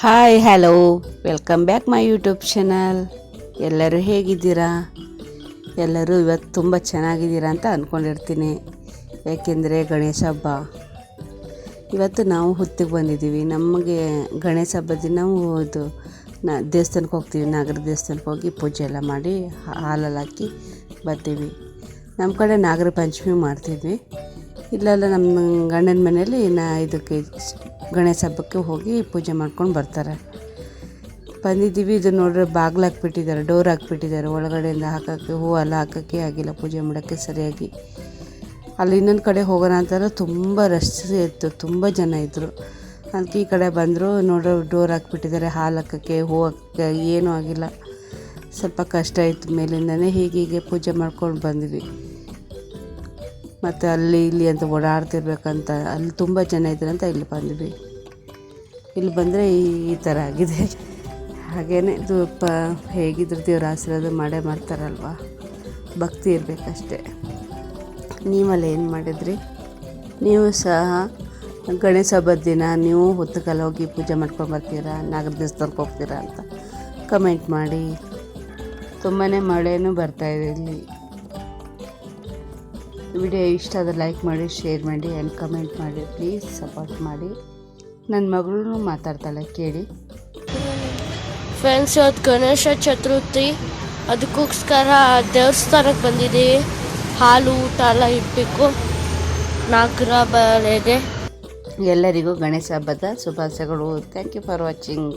Hi hello welcome back my YouTube channel. ಎಲ್ಲರೂ ಹೇಗಿದ್ದೀರಾ? ಎಲ್ಲರೂ ಇವತ್ತು ತುಂಬ ಚೆನ್ನಾಗಿದ್ದೀರಾ ಅಂತ ಅಂದ್ಕೊಂಡಿರ್ತೀನಿ. ಯಾಕೆಂದರೆ ಗಣೇಶ ಹಬ್ಬ ಇವತ್ತು ನಾವು ಹೊತ್ತಿಗೆ ಬಂದಿದ್ದೀವಿ. ನಮಗೆ ಗಣೇಶ ಹಬ್ಬದ ದಿನ ನಾವು ಇದು ದೇವಸ್ಥಾನಕ್ಕೆ ಹೋಗ್ತೀವಿ. ನಾಗರ ದೇವಸ್ಥಾನಕ್ಕೆ ಹೋಗಿ ಪೂಜೆ ಎಲ್ಲ ಮಾಡಿ ಹಾಲಲ್ಲಿ ಹಾಕಿ ಬರ್ತೀವಿ. ನಮ್ಮ ಕಡೆ ನಾಗರ ಪಂಚಮಿ ಮಾಡ್ತಿದ್ವಿ. ಇಲ್ಲೆಲ್ಲ ನಮ್ಮ ಗಂಡನ ಮನೆಯಲ್ಲಿ ಇದಕ್ಕೆ ಗಣೇಶ ಹಬ್ಬಕ್ಕೆ ಹೋಗಿ ಪೂಜೆ ಮಾಡ್ಕೊಂಡು ಬರ್ತಾರೆ. ಬಂದಿದ್ದೀವಿ. ಇದು ನೋಡ್ರೆ ಬಾಗಿಲು ಹಾಕ್ಬಿಟ್ಟಿದ್ದಾರೆ, ಡೋರ್ ಹಾಕ್ಬಿಟ್ಟಿದ್ದಾರೆ. ಒಳಗಡೆಯಿಂದ ಹಾಕೋಕ್ಕೆ ಹೂವೆಲ್ಲ ಹಾಕೋಕ್ಕೆ ಆಗಿಲ್ಲ, ಪೂಜೆ ಮಾಡೋಕ್ಕೆ ಸರಿಯಾಗಿ. ಅಲ್ಲಿ ಇನ್ನೊಂದು ಕಡೆ ಹೋಗೋಣ ಅಂತಾರೆ, ತುಂಬ ರಶ್ ಇತ್ತು, ತುಂಬ ಜನ ಇದ್ದರು. ಅದಕ್ಕೆ ಈ ಕಡೆ ಬಂದರು. ನೋಡ್ರೆ ಡೋರ್ ಹಾಕ್ಬಿಟ್ಟಿದ್ದಾರೆ, ಹಾಲು ಹಾಕೋಕ್ಕೆ ಹೂ ಹಾಕೋಕ್ಕೆ ಏನೂ ಆಗಿಲ್ಲ. ಸ್ವಲ್ಪ ಕಷ್ಟ ಇತ್ತು. ಮೇಲಿಂದನೇ ಹೀಗೆ ಪೂಜೆ ಮಾಡ್ಕೊಂಡು ಬಂದ್ವಿ. ಮತ್ತು ಅಲ್ಲಿ ಇಲ್ಲಿ ಅಂತ ಓಡಾಡ್ತಿರ್ಬೇಕಂತ ಅಲ್ಲಿ ತುಂಬ ಜನ ಇದ್ರಂತ ಇಲ್ಲಿ ಬಂದ್ವಿ. ಇಲ್ಲಿ ಬಂದರೆ ಈ ಥರ ಆಗಿದೆ. ಹಾಗೇ ಹೇಗಿದ್ರು ದೇವ್ರ ಆಶೀರ್ವಾದ ಮಾಡೇ ಮಾಡ್ತಾರಲ್ವ, ಭಕ್ತಿ ಇರಬೇಕಷ್ಟೆ. ನೀವಲ್ಲಿ ಏನು ಮಾಡಿದ್ರಿ? ನೀವು ಸಹ ಗಣೇಶ ಹಬ್ಬದ ದಿನ ನೀವು ಹೊತ್ತಕ್ಕೆಲ್ಲ ಹೋಗಿ ಪೂಜೆ ಮಾಡ್ಕೊಂಡು ಬರ್ತೀರಾ, ನಾಗರ ದೇವಸ್ಥಾನಕ್ಕೆ ಹೋಗ್ತೀರಾ ಅಂತ ಕಮೆಂಟ್ ಮಾಡಿ. ತುಂಬಾ ಮಳೆನೂ ಬರ್ತಾಯಿದೆ ಇಲ್ಲಿ. ವಿಡಿಯೋ ಇಷ್ಟ ಆದರೆ ಲೈಕ್ ಮಾಡಿ, ಶೇರ್ ಮಾಡಿ ಆ್ಯಂಡ್ ಕಮೆಂಟ್ ಮಾಡಿ. ಪ್ಲೀಸ್ ಸಪೋರ್ಟ್ ಮಾಡಿ. ನನ್ನ ಮಗಳೂ ಮಾತಾಡ್ತಾಳೆ, ಕೇಳಿ. ಫ್ರೆಂಡ್ಸ್, ಇವತ್ತು ಗಣೇಶ ಚತುರ್ಥಿ, ಅದಕ್ಕೋಸ್ಕರ ದೇವಸ್ಥಾನಕ್ಕೆ ಬಂದಿದ್ದೀವಿ. ಹಾಲು ಊಟ ಎಲ್ಲ ಇಡಬೇಕು. ನಾಗರ ಬರೆಗೆ ಎಲ್ಲರಿಗೂ ಗಣೇಶ ಹಬ್ಬದ ಶುಭಾಶಯಗಳು. Thank you for watching.